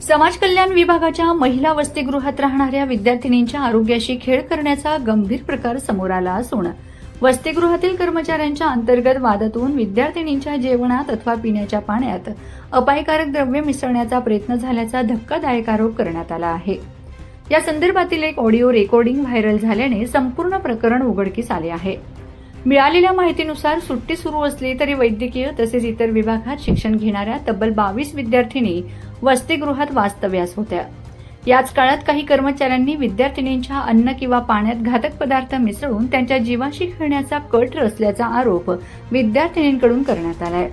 समाज कल्याण विभागाच्या महिला वसतिगृहात राहणाऱ्या विद्यार्थिनींच्या आरोग्याशी खेळ करण्याचा गंभीर प्रकार समोर आला असून वसतिगृहातील कर्मचाऱ्यांच्या अंतर्गत वादातून विद्यार्थिनींच्या जेवणात अथवा पिण्याच्या पाण्यात अपायकारक द्रव्य मिसळण्याचा प्रयत्न झाल्याचा धक्कादायक आरोप करण्यात आला आहे। या संदर्भातील एक ऑडिओ रेकॉर्डिंग व्हायरल झाल्याने संपूर्ण प्रकरण उघडकीस आले आहे। मिळालेल्या माहितीनुसार सुट्टी सुरू असली तरी वैद्यकीय तसेच इतर विभागात शिक्षण घेणाऱ्या तब्बल 22 विद्यार्थिनी वसतिगृहात वास्तव्यास होत्या। याच काळात काही कर्मचाऱ्यांनी विद्यार्थिनींच्या अन्न किंवा पाण्यात घातक पदार्थ मिसळून त्यांच्या जीवाशी खेळण्याचा कट रचल्याचा आरोप विद्यार्थिनींकडून करण्यात आलाय।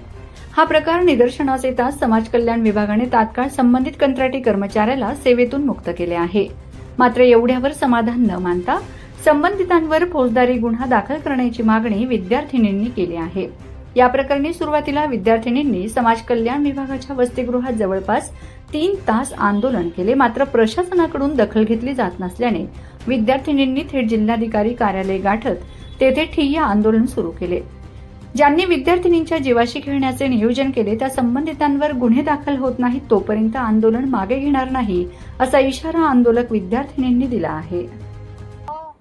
हा प्रकार निदर्शनास येताच समाज कल्याण विभागाने तात्काळ संबंधित कंत्राटी कर्मचाऱ्याला सेवेतून मुक्त केले आहे। मात्र एवढ्यावर समाधान न मानता संबंधितांवर फौजदारी गुन्हा दाखल करण्याची मागणी विद्यार्थिनींनी केली आहे। या प्रकरणी सुरुवातीला विद्यार्थिनींनी समाज कल्याण विभागाच्या वसतिगृहात जवळपास 3 तास आंदोलन केले। मात्र प्रशासनाकडून दखल घेतली जात नसल्याने विद्यार्थिनींनी थेट जिल्हाधिकारी कार्यालय गाठत तेथे ठिय्या आंदोलन सुरू केले। ज्यांनी विद्यार्थिनींच्या जीवाशी खेळण्याचे नियोजन केले त्या संबंधितांवर गुन्हे दाखल होत नाहीत तोपर्यंत आंदोलन मागे घेणार नाही असा इशारा आंदोलक विद्यार्थिनींनी दिला आहे।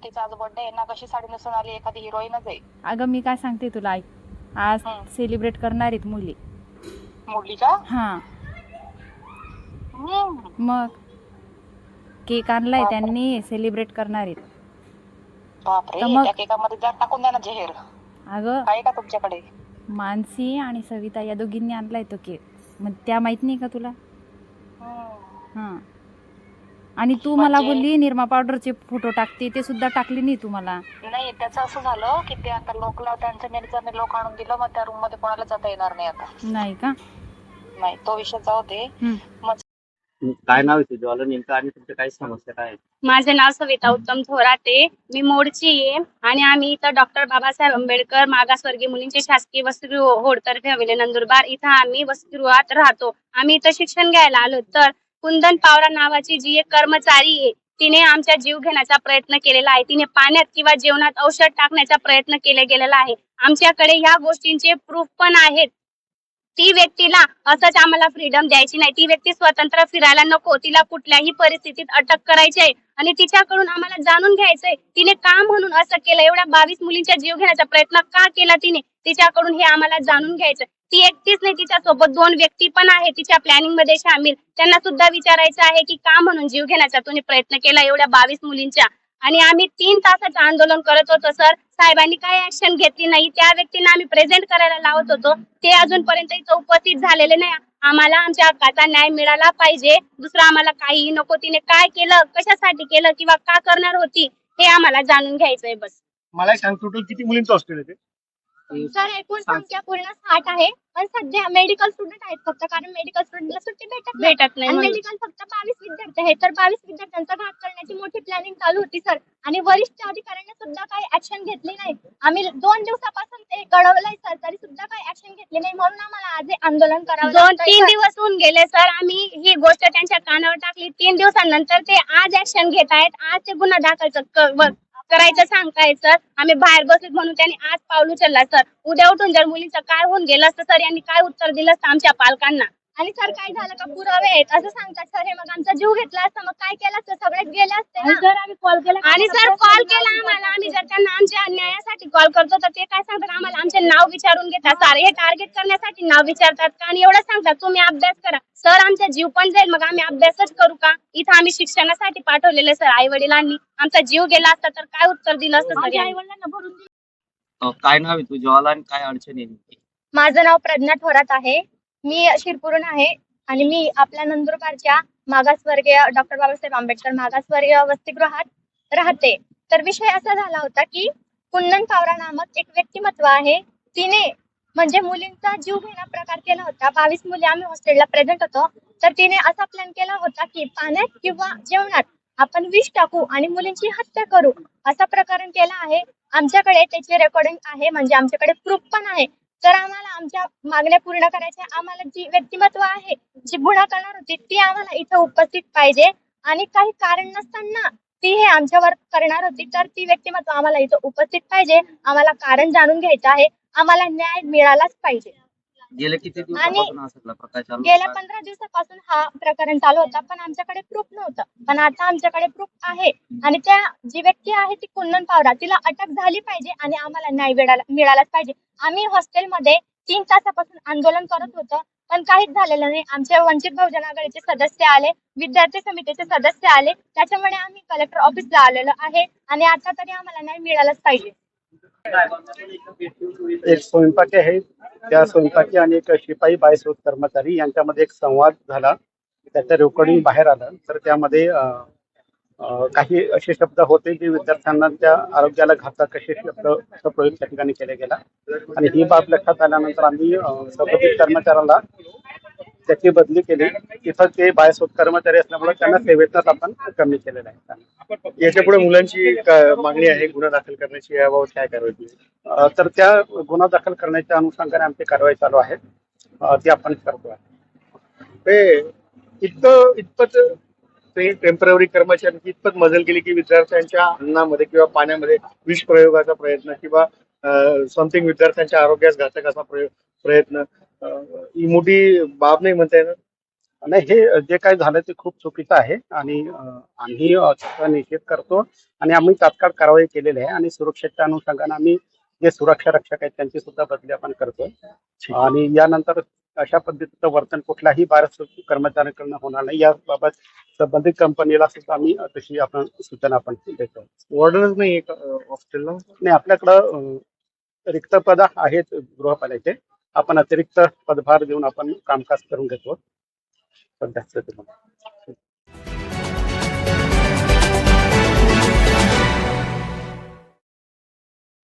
तिचा आज बर्थडे आहे ना, कशी साडी नेसून आली एखादी हिरोईनच आहे। अगं मी काय सांगते तुला, ऐक, आज सेलिब्रेट करणार आहेत मुली। मुली का? हा, मग केक आणलाय त्यांनी, सेलिब्रेट करणार आहेत। बापरे, तर मग- त्या केकामध्ये द्या टाकून द्या ना जहेर। अगं आहे का तुमच्याकडे? मानसी आणि सविता या दोघींनी आणलाय तो केक, मग त्या माहित नाही का तुला? हा, आणि तू मला म्हणजे- बोलली निरमा पावडरचे फोटो टाकते, ते सुद्धा टाकले नाही तू मला। नाही, त्याचं असं झालं की ते आता लोकला त्यांच्या नेटचं लोक आणून दिलं, मग त्या रूम मध्ये कोणाला जाता येणार नाही आता। नाही का? नाही, तो विषय जाऊ दे। मग काय नाव आहे तुझं नेमकं आणि तुमच्या काय समस्या काय आहे? माझे नाव सविता उत्तम थोराते, मी मोडची आहे आणि आम्ही इथं डॉक्टर बाबासाहेब आंबेडकर मागासवर्गीय मुलींचे शासकीय वसतिगृह होडतर्फे हवेली नंदुरबार इथं आम्ही वसतिगृहात राहतो। आम्ही इथं शिक्षण घ्यायला आलो, तर कुंदन पावरा नावाची जी एक कर्मचारी आहे तिने आमचा जीव घेण्याचा प्रयत्न केलेला आहे। तिने पाण्यात किंवा जेवणात औषध टाकण्याचा प्रयत्न गेलेला आहे। आमच्याकडे ह्या गोष्टींचे प्रूफ पण आहेत। ती व्यक्तीला असंच आम्हाला फ्रीडम द्यायची नाही, ती व्यक्ती स्वतंत्र फिरायला नको, तिला कुठल्याही परिस्थितीत अटक करायची आहे आणि तिच्याकडून आम्हाला जाणून घ्यायचंय तिने का म्हणून असं केलं, एवढ्या 22 मुलींचा जीव घेण्याचा प्रयत्न का केला तिने, तिच्याकडून हे आम्हाला जाणून घ्यायचं। ती एकटीच नाही, तिच्यासोबत 2 व्यक्ती पण आहे तिच्या प्लॅनिंग मध्ये सामील, त्यांना सुद्धा विचारायचं आहे की का म्हणून जीव घेण्याचा तुम्ही प्रयत्न केला एवढ्या 22 मुलींच्या। आणि आम्ही 3 तासाचं आंदोलन करत होतो सर, साहेबांनी काय ऍक्शन घेतली नाही। त्या व्यक्तींना आम्ही प्रेझेंट करायला लावत होतो, ते अजूनपर्यंत इथं उपस्थित झालेले नाही। आम्हाला आमच्या हक्काचा न्याय मिळाला पाहिजे, दुसरं आम्हाला काही नको। तिने काय केलं, कशासाठी केलं किंवा का करणार होती हे आम्हाला जाणून घ्यायचंय बस। मला एक सांग, टोटल किती मुलींचं हॉस्टेल आहे ते? सर एकूण संख्या पूर्ण 60 आहे, पण सध्या मेडिकल स्टुडंट आहेत फक्त, कारण मेडिकल स्टुडंटला सुट्टी भेटत नाही। मेडिकल फक्त 22 विद्यार्थी आहेत, तर 22 विद्यार्थ्यांचा घात करण्याची मोठी प्लॅनिंग चालू होती सर, आणि वरिष्ठ अधिकाऱ्यांनी सुद्धा काही ऍक्शन घेतली नाही। आम्ही 2 दिवसापासून ते कळवलंय सर, तरी सुद्धा काही ऍक्शन घेतली नाही, म्हणून आम्हाला आज हे आंदोलन करावं लागतंय। 2-3 दिवस होऊन गेले सर, आम्ही ही गोष्ट त्यांच्या कानावर टाकली। 3 दिवसांनंतर ते आज ऍक्शन घेत आहेत, आज ते गुन्हा दाखल करायचं सांगतायत सर। आम्ही बाहेर बसलो म्हणून त्यांनी आज पाऊल उचलला सर। उद्या उठून जर मुलीचं काय होऊन गेलं असतं सर, यांनी काय उत्तर दिलं असतं आमच्या पालकांना? आणि सर काय झालं का, पुरावे आहेत असं सांगतात सर, हे मग आमचा जीव घेतला असता मग काय केलं असतं, सगळेच गेले असते ना सर। आम्ही कॉल केला आणि सर कॉल केला आम्हाला, आम्ही जर त्यांना आमच्या न्यायासाठी कॉल करतो तर ते काय सांगतात, आम्हाला आमचे नाव विचारून घेतात सर, हे टार्गेट करण्यासाठी नाव विचारतात का, आणि एवढं सांगतात तुम्ही अभ्यास करा सर। आमचा जीव पण जाईल, मग आम्ही अभ्यासच करू का? इथं आम्ही शिक्षणासाठी पाठवलेले सर, आई वडिलांनी आमचा जीव गेला असता तर काय उत्तर दिलं असतं सर? आई वडिलांना भरून दिलं। काय नाव आहे तुझं आणि काय अडचण आहे नेमकी? माझं नाव प्रज्ञा थोरात आहे, मी शिरपूरहून आहे आणि मी आपल्या नंदुरबारच्या मागासवर्गीय डॉक्टर बाबासाहेब आंबेडकर मागासवर्गीय वसतिगृहात राहते। तर विषय असा झाला होता की कुंदन पावरा नामक एक व्यक्तिमत्व आहे, तिने म्हणजे मुलींचा जीव घेणा प्रकार केला होता। 22 मुली आम्ही हॉस्टेलला प्रेझेंट होतो, तर तिने असा प्लॅन केला होता की पाण्यात किंवा जेवणात आपण विष टाकू आणि मुलींची हत्या करू, असा प्रकरण केला आहे। आमच्याकडे त्याची रेकॉर्डिंग आहे, म्हणजे आमच्याकडे प्रूफ पण आहे। तर आम्हाला आमच्या मागण्या पूर्ण करायच्या, आम्हाला जी व्यक्तिमत्व आहे जी गुन्हा करणार होती ती आम्हाला इथं उपस्थित पाहिजे, आणि काही कारण नसताना ती हे आमच्यावर करणार होती, तर ती व्यक्तिमत्व आम्हाला इथं उपस्थित पाहिजे। आम्हाला कारण जाणून घ्यायचं आहे, आम्हाला न्याय मिळालाच पाहिजे। गेल्या किती आणि दिवसापासून हा सगळा प्रकार चालू गेल्या होता? 15 दिवसापासून हा प्रकरण चालू होता, पण आमच्याकडे प्रूफ नव्हतं. पण आता आमच्याकडे प्रूफ आहे आणि त्या जी व्यक्ती आहे ती कुंदन पावरा, तिला अटक झाली पाहिजे आणि आम्हाला न्याय मिळालाच पाहिजे. आम्ही हॉस्टेलमध्ये 3 तासापासून आंदोलन करत होतो, पण काहीच झालेलं नाही. आमचे वंचित बहुजन आघाडीचे सदस्य आले, विद्यार्थी समितीचे सदस्य आले, त्याच्यामुळे आम्ही कलेक्टर ऑफिसला आलेलो आहे आणि आता तरी आम्हाला न्याय मिळालाच पाहिजे. एक स्वयंपाकी आहे, त्या स्वयंपाकी आणि एक शिपाई बायसोद कर्मचारी यांच्यामध्ये एक संवाद झाला. त्याच्या रेकॉर्डिंग बाहेर आलं, तर त्यामध्ये काही असे शब्द होते जे विद्यार्थ्यांना त्या आरोग्याला घातक असे शब्द प्रयोग त्या ठिकाणी केले गेला. आणि ही बाब लक्षात आल्यानंतर आम्ही संबंधित कर्मचाऱ्याला त्याची बदली केली. तिथं ते बायसोद कर्मचारी असल्यामुळे त्यांना सेवेतच आपण कमी केलेलं आहे. याच्या पुढे मुलांची मागणी आहे गुन्हा दाखल करण्याची, याबाबत काय कारवाई केली? तर त्या गुन्हा दाखल करण्याच्या अनुषंगाने आमची कारवाई चालू आहे, ती आपण करतोय. ते इतपत ते टेम्पररी कर्मचारी इतपत मजल केली की विद्यार्थ्यांच्या अन्नामध्ये किंवा पाण्यामध्ये विष प्रयोगाचा प्रयत्न किंवा समथिंग विद्यार्थ्यांच्या आरोग्यास घातक असा प्रयत्न, ही मोठी बाब नाही म्हणता येणार. नाही, हे जे काय झालं ते खूप चुकीचं आहे आणि आम्ही त्याचा निषेध करतो आणि आम्ही तात्काळ कारवाई केलेली आहे आणि सुरक्षेच्या अनुषंगाने आम्ही जे सुरक्षा रक्षक आहेत त्यांची सुद्धा बदली आपण करतोय आणि यानंतर अशा पद्धतीचं वर्तन कुठल्याही भारत कर्मचाऱ्यांकडून होणार नाही याबाबत संबंधित कंपनीला सुद्धा आम्ही तशी आपण सूचना आपण देतो. वॉर्डनच नाही हॉस्टेलला? नाही, आपल्याकडं रिक्त पद आहेत गृहपालिकेचे, आपण अतिरिक्त पदभार देऊन आपण कामकाज करून घेतो सध्या.